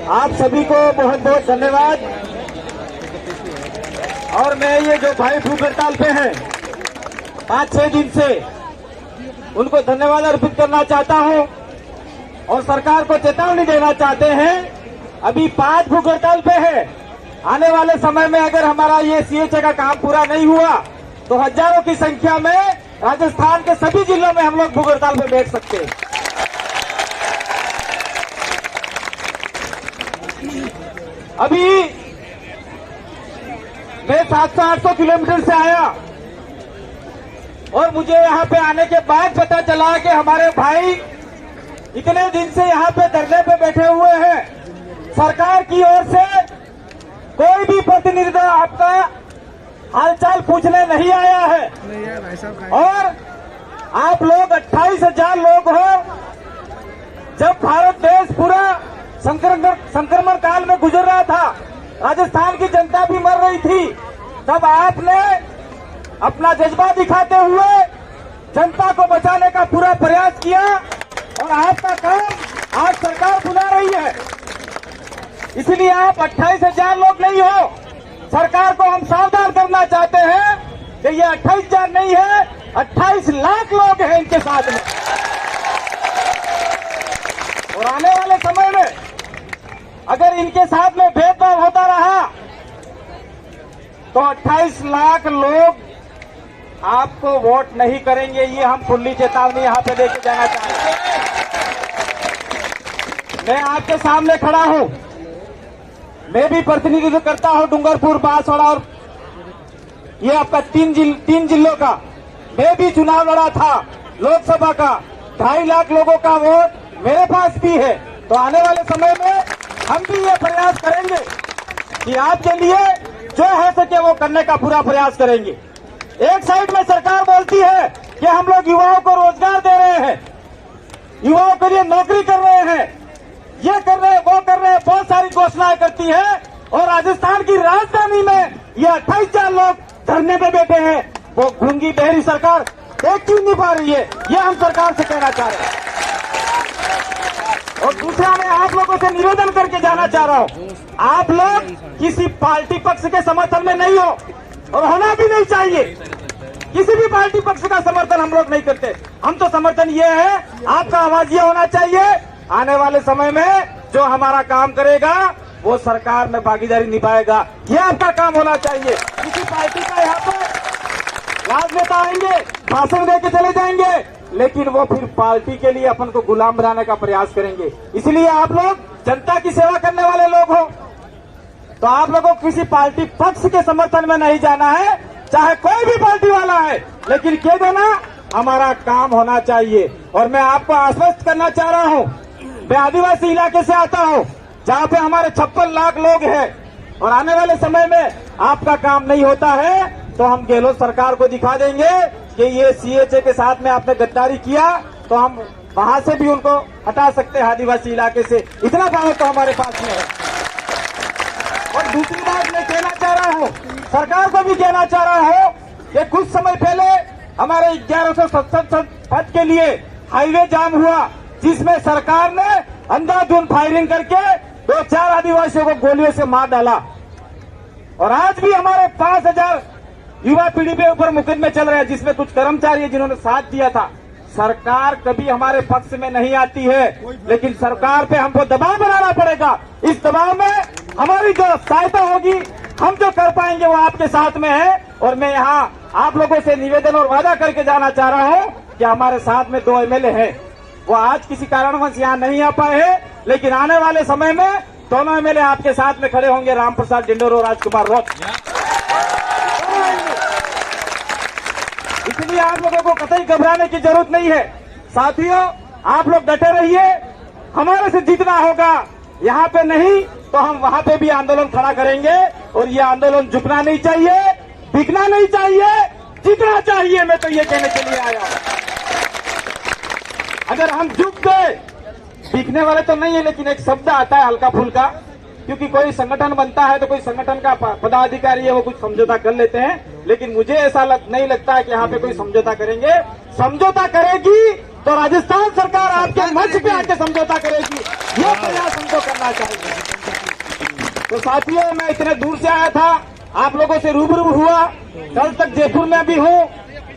आप सभी को बहुत बहुत धन्यवाद। और मैं ये जो भाई भूख हड़ताल पे हैं 5-6 दिन से, उनको धन्यवाद अर्पित करना चाहता हूं और सरकार को चेतावनी देना चाहते हैं। अभी 5 भूख हड़ताल पे है, आने वाले समय में अगर हमारा ये सीएचए का काम पूरा नहीं हुआ तो हजारों की संख्या में राजस्थान के सभी जिलों में हम लोग भूख हड़ताल पे बैठ सकते हैं। अभी मैं 700-800 किलोमीटर से आया और मुझे यहाँ पे आने के बाद पता चला कि हमारे भाई इतने दिन से यहाँ पे धरने पे बैठे हुए हैं। सरकार की ओर से कोई भी प्रतिनिधि आपका हालचाल पूछने नहीं आया है और आप लोग 28,000 लोग हो। जब भारत देश पूरा संक्रमण काल में गुजर रहा था, राजस्थान की जनता भी मर रही थी, तब आपने अपना जज्बा दिखाते हुए जनता को बचाने का पूरा प्रयास किया और आपका काम आज सरकार बुला रही है। इसलिए आप 28,000 लोग नहीं हो। सरकार को हम सावधान करना चाहते हैं कि ये 28,000 नहीं है, 28 लाख लोग हैं इनके साथ में। और आने वाले समय में अगर इनके साथ में भेदभाव होता रहा तो 28 लाख लोग आपको वोट नहीं करेंगे। ये हम खुली चेतावनी यहाँ पे देके जाना चाहते हैं। मैं आपके सामने खड़ा हूँ, मैं भी प्रतिनिधित्व करता हूँ डूंगरपुर, बांसवाड़ा और ये आपका तीन जिलों का। मैं भी चुनाव लड़ा था लोकसभा का, 2.5 लाख लोगों का वोट मेरे पास भी है। तो आने वाले समय में हम भी ये प्रयास करेंगे कि आपके लिए जो हो सके वो करने का पूरा प्रयास करेंगे। एक साइड में सरकार बोलती है कि हम लोग युवाओं को रोजगार दे रहे हैं, युवाओं के लिए नौकरी कर रहे हैं, ये कर रहे हैं, वो कर रहे हैं, बहुत सारी घोषणाएं करती है और राजस्थान की राजधानी में ये 28,000 लोग धरने पे बैठे हैं। वो गूंगी बहरी सरकार देख क्यों नहीं पा रही है, ये हम सरकार से कहना चाह रहे हैं। और दूसरा मैं आप लोगों से निवेदन करके जाना चाह रहा हूँ, आप लोग किसी पार्टी पक्ष के समर्थन में नहीं हो और होना भी नहीं चाहिए। किसी भी पार्टी पक्ष का समर्थन हम लोग नहीं करते। हम तो समर्थन ये है, आपका आवाज ये होना चाहिए, आने वाले समय में जो हमारा काम करेगा वो सरकार में भागीदारी निभाएगा, ये आपका काम होना चाहिए। किसी पार्टी का यहाँ पर राजनेता आएंगे, भाषण देके चले जाएंगे, लेकिन वो फिर पार्टी के लिए अपन को गुलाम बनाने का प्रयास करेंगे। इसलिए आप लोग जनता की सेवा करने वाले लोग हो, तो आप लोगों को किसी पार्टी पक्ष के समर्थन में नहीं जाना है, चाहे कोई भी पार्टी वाला है, लेकिन कह देना हमारा काम होना चाहिए। और मैं आपको आश्वस्त करना चाह रहा हूं, मैं आदिवासी इलाके से आता हूं जहां पे हमारे 56 लाख लोग हैं और आने वाले समय में आपका काम नहीं होता है तो हम गहलोत सरकार को दिखा देंगे कि ये सीएचए के साथ में आपने गद्दारी किया, तो हम वहां से भी उनको हटा सकते हैं आदिवासी इलाके से। इतना पावर तो हमारे पास में है। और दूसरी बात मैं कहना चाह रहा हूं, सरकार को भी कहना चाह रहा हूं कि कुछ समय पहले हमारे 1167 पद के लिए हाईवे जाम हुआ, जिसमें सरकार ने अंधाधुंध फायरिंग करके 2-4 आदिवासियों को गोलियों से मार डाला। और आज भी हमारे 5,000 युवा पीढ़ी पे ऊपर मुकदमे चल रहे हैं, जिसमें कुछ कर्मचारी है जिन्होंने साथ दिया था। सरकार कभी हमारे पक्ष में नहीं आती है, लेकिन सरकार पे हमको दबाव बनाना पड़ेगा। इस दबाव में हमारी जो सहायता होगी, हम जो कर पाएंगे वो आपके साथ में है। और मैं यहाँ आप लोगों से निवेदन और वादा करके जाना चाह रहा हूँ कि हमारे साथ में 2 एमएलए हैं, वो आज किसी कारणवश यहाँ नहीं आ पाए हैं, लेकिन आने वाले समय में दोनों एमएलए आपके साथ में खड़े होंगे, राम प्रसाद डिंडोर और राजकुमार रौत। इसलिए आप लोगों को कतई घबराने की जरूरत नहीं है। साथियों, आप लोग डटे रहिए, हमारे से जितना होगा यहाँ पे नहीं तो हम वहां पे भी आंदोलन खड़ा करेंगे। और ये आंदोलन झुकना नहीं चाहिए, बिकना नहीं चाहिए, जीतना चाहिए। मैं तो ये कहने के लिए आया हूं। अगर हम झुक गए, बिकने वाले तो नहीं है, लेकिन एक शब्द आता है हल्का फुल्का, क्योंकि कोई संगठन बनता है तो कोई संगठन का पदाधिकारी है वो कुछ समझौता कर लेते हैं, लेकिन मुझे ऐसा नहीं लगता है कि यहाँ पे कोई समझौता करेंगे। समझौता करेगी तो राजस्थान सरकार आपके मंच पे आके समझौता करेगी, ये प्रयास हमको करना चाहिए। तो साथियों, मैं इतने दूर से आया था, आप लोगों से रूबरू हुआ, कल तक जयपुर में भी हूँ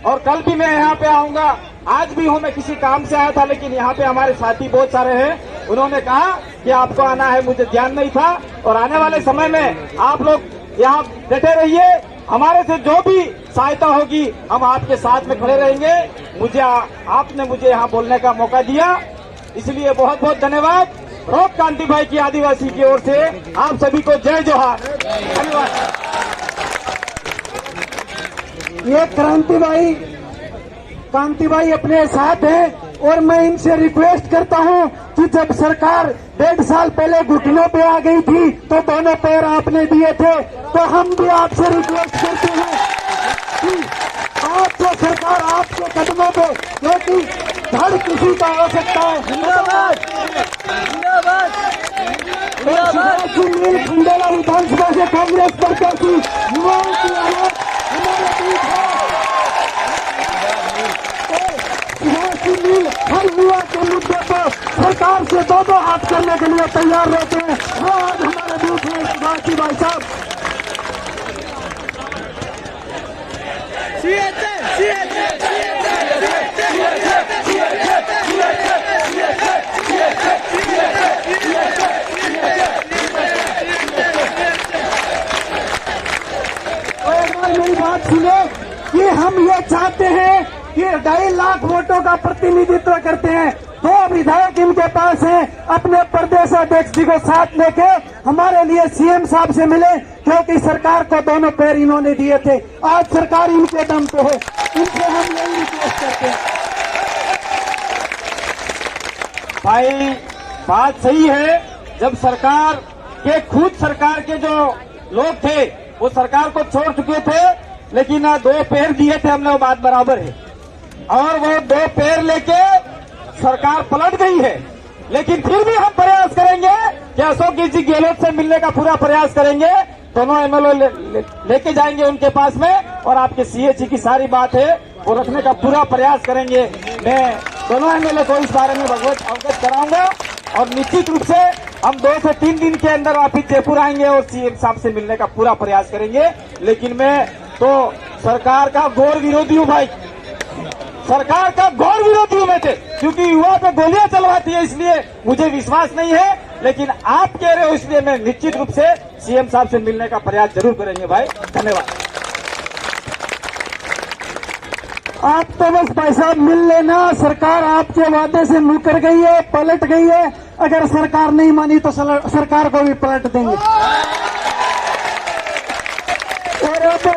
और कल भी मैं यहाँ पे आऊंगा। आज भी हूँ, मैं किसी काम से आया था, लेकिन यहाँ पे हमारे साथी बहुत सारे हैं, उन्होंने कहा कि आपको आना है, मुझे ध्यान नहीं था। और आने वाले समय में आप लोग यहाँ डटे रहिए, हमारे से जो भी सहायता होगी हम आपके साथ में खड़े रहेंगे। आपने मुझे यहाँ बोलने का मौका दिया, इसलिए बहुत बहुत धन्यवाद। रोक कांति भाई की आदिवासी की ओर से आप सभी को जय जोहार, धन्यवाद। ये कांति भाई अपने साथ हैं और मैं इनसे रिक्वेस्ट करता हूं कि जब सरकार 1.5 साल पहले घुटनों पे आ गई थी तो दोनों पैर आपने दिए थे, तो हम भी आपसे रिक्वेस्ट करते हैं कि आप जो सरकार आपके कदमों पे, क्योंकि धड़ किसी का हो सकता है। सुनील खंडेला विधानसभा से कांग्रेस प्रत्याशी युवाओं की आवाज हमारे बीच है। सुनील हर युवा के मुद्दे पर सरकार से दो हाथ करने के लिए तैयार रहते हैं, वो आज हमारे बीच में कांति भाई साहब। मेरी बात सुने कि हम ये चाहते हैं कि 2.5 लाख वोटों का प्रतिनिधित्व करते हैं। 2 विधायक इनके पास हैं, अपने प्रदेश अध्यक्ष जी को साथ लेके हमारे लिए सीएम साहब से मिले, क्योंकि सरकार को दोनों पैर इन्होंने दिए थे। आज सरकार इनके दम पे है, इनसे हम यही रिक्वेस्ट करते हैं। भाई बात सही है, जब सरकार के खुद सरकार के जो लोग थे वो सरकार को छोड़ चुके थे, लेकिन 2 पैर दिए थे हमने, वो बात बराबर है। और वो 2 पैर लेके सरकार पलट गई है, लेकिन फिर भी हम प्रयास करेंगे कि अशोक जी गहलोत से मिलने का पूरा प्रयास करेंगे। दोनों एमएलए लेके जाएंगे उनके पास में, और आपके सीएचसी की सारी बात है वो रखने का पूरा प्रयास करेंगे। मैं दोनों एमएलए को इस बारे में अवगत कराऊंगा, और निश्चित रूप से हम 2 से 3 दिन के अंदर वापिस जयपुर आएंगे और सीएम साहब से मिलने का पूरा प्रयास करेंगे। लेकिन मैं तो सरकार का घोर विरोधी हूँ भाई, सरकार का घोर विरोधी हूँ मैं, क्योंकि युवा पे गोलियां चलवाती है, इसलिए मुझे विश्वास नहीं है। लेकिन आप कह रहे हो, इसलिए मैं निश्चित रूप से सीएम साहब से मिलने का प्रयास जरूर करेंगे भाई। धन्यवाद। आप तो बस भाई साहब मिल लेना, सरकार आपके वादे से मुकर गई है, पलट गई है। अगर सरकार नहीं मानी तो सरकार को भी पलट देंगे। और अब